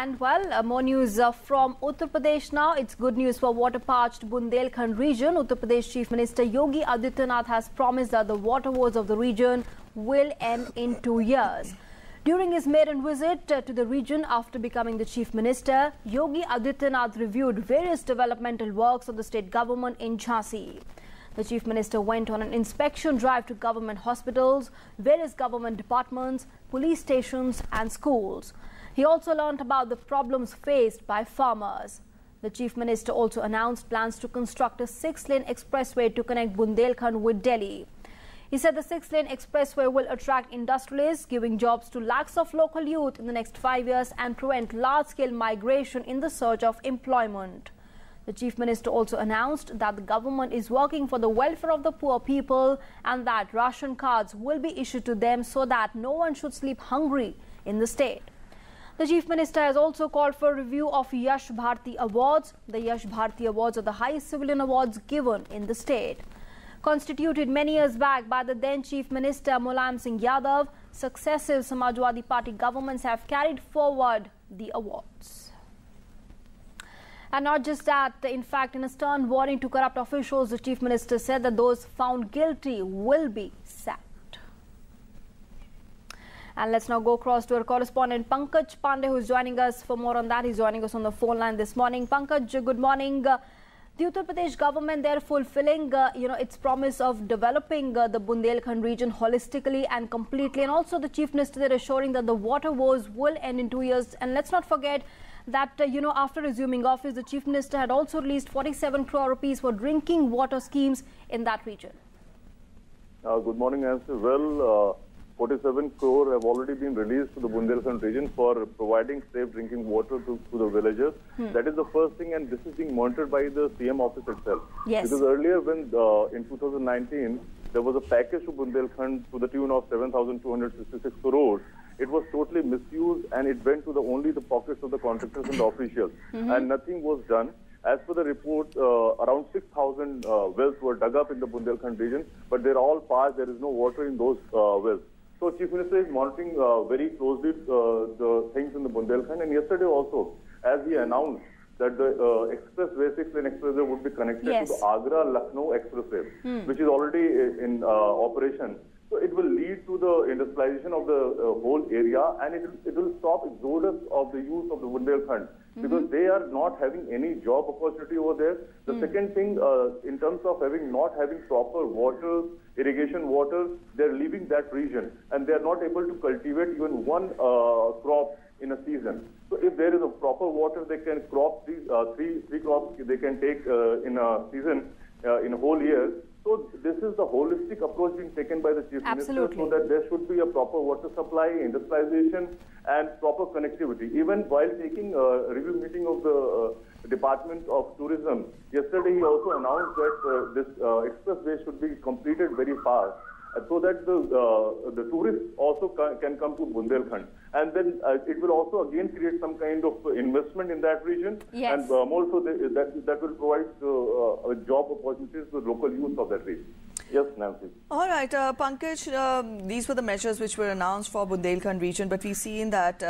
And well, more news from Uttar Pradesh now. It's good news for water-parched Bundelkhand region. Uttar Pradesh Chief Minister Yogi Adityanath has promised that the water woes of the region will end in 2 years. During his maiden visit to the region after becoming the Chief Minister, Yogi Adityanath reviewed various developmental works of the state government in Jhansi. The Chief Minister went on an inspection drive to government hospitals, various government departments, police stations and schools. He also learnt about the problems faced by farmers. The Chief Minister also announced plans to construct a 6-lane expressway to connect Bundelkhand with Delhi. He said the 6-lane expressway will attract industrialists, giving jobs to lakhs of local youth in the next 5 years and prevent large-scale migration in the search of employment. The Chief Minister also announced that the government is working for the welfare of the poor people and that ration cards will be issued to them so that no one should sleep hungry in the state. The Chief Minister has also called for a review of Yash Bharati Awards. The Yash Bharati Awards are the highest civilian awards given in the state. Constituted many years back by the then Chief Minister Mulayam Singh Yadav, successive Samajwadi Party governments have carried forward the awards. And not just that, in fact, in a stern warning to corrupt officials, the Chief Minister said that those found guilty will be sacked. And let's now go across to our correspondent Pankaj Pandey, who is joining us for more on that. He's joining us on the phone line this morning. Pankaj, good morning. The Uttar Pradesh government, they're fulfilling, its promise of developing the Bundelkhand region holistically and completely. And also the Chief Minister, they're assuring that the water woes will end in 2 years. And let's not forget that, after resuming office, the Chief Minister had also released 47 crore rupees for drinking water schemes in that region. Good morning, Nancy. Well, 47 crore have already been released to the Bundelkhand region for providing safe drinking water to the villagers. That is the first thing, and this is being monitored by the CM office itself. Yes. Because earlier, when in 2019, there was a package to Bundelkhand to the tune of 7,266 crores. It was totally misused, and it went to only the pockets of the contractors and the officials, and nothing was done. As per the report, around 6,000 wells were dug up in the Bundelkhand region, but they're all parched. There is no water in those wells. So Chief Minister is monitoring very closely the things in the Bundelkhand. And yesterday also, as he announced that the expressway, 6-lane expressway would be connected to the Agra-Lucknow expressway, which is already in operation. So it will lead to the industrialization of the whole area, and it will stop exodus of the youth of the Bundelkhand, because they are not having any job opportunity over there. The second thing, in terms of not having proper water, irrigation water, they're leaving that region, and they are not able to cultivate even one crop in a season. So if there is a proper water, they can crop three crops they can take in a season, in a whole year. So this is the holistic approach being taken by the Chief Minister, so that there should be a proper water supply, industrialization and proper connectivity. Even while taking a review meeting of the Department of Tourism, yesterday he also announced that this expressway should be completed very fast, so that the tourists also can come to Bundelkhand. And then it will also again create some kind of investment in that region. Yes. And more so that will provide job opportunities to the local youth of that region. Yes, Nancy. All right, Pankaj, these were the measures which were announced for Bundelkhand region, but we've seen that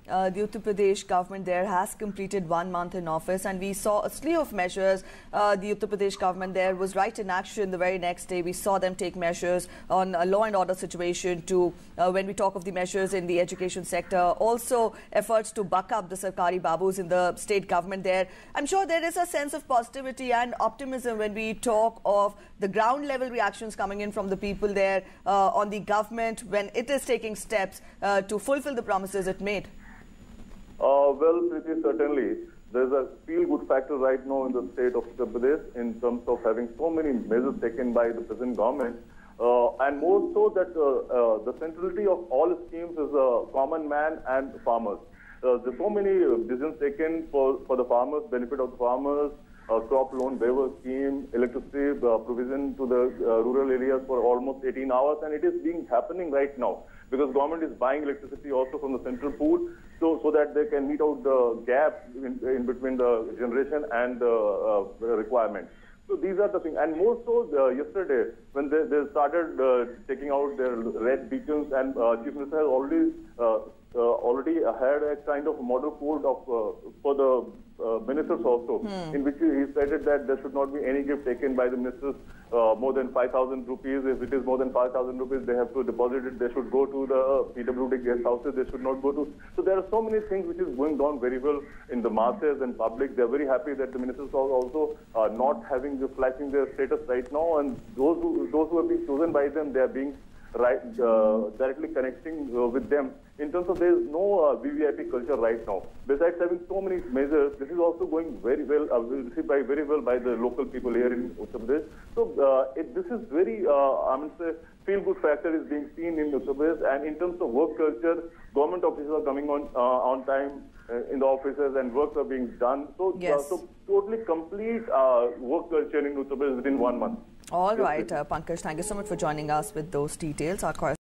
the Uttar Pradesh government there has completed 1 month in office, and we saw a slew of measures. The Uttar Pradesh government there was right in action the very next day. We saw them take measures on a law and order situation to, when we talk of the measures in the education sector, also efforts to buck up the Sarkari Babus in the state government there. I'm sure there is a sense of positivity and optimism when we talk of the ground level reactions coming in from the people there on the government when it is taking steps to fulfill the promises it made. Well, Preeti, certainly there's a feel-good factor right now in the state of Uttar Pradesh in terms of having so many measures taken by the present government, and more so that the centrality of all schemes is a common man and farmers. There's so many decisions taken for the farmers, benefit of the farmers, crop loan waiver scheme, electricity provision to the rural areas for almost 18 hours, and it is happening right now, because government is buying electricity also from the central pool, so that they can meet out the gap in between the generation and the requirement. So these are the things. And more so yesterday, when they started taking out their red beacons, and Chief Minister has already already had a kind of model code of for the ministers also, in which he stated that there should not be any gift taken by the ministers more than 5,000 rupees. If it is more than 5,000 rupees, they have to deposit it. They should go to the PWD guest houses. They should not go to. So there are so many things which is going on very well in the masses and public. They are very happy that the ministers are also not having flashing their status right now, and those who have been chosen by them, they are being directly connecting with them. In terms of, there is no VVIP culture right now. Besides having so many measures, this is also going very well, received very well by the local people here in Uttar Pradesh. So this is very, I mean, say, feel-good factor is being seen in Uttar Pradesh. And in terms of work culture, government officers are coming on time in the offices, and works are being done. So, yes. So totally complete work culture in Uttar Pradesh within 1 month. All right, Pankaj, thank you so much for joining us with those details. Our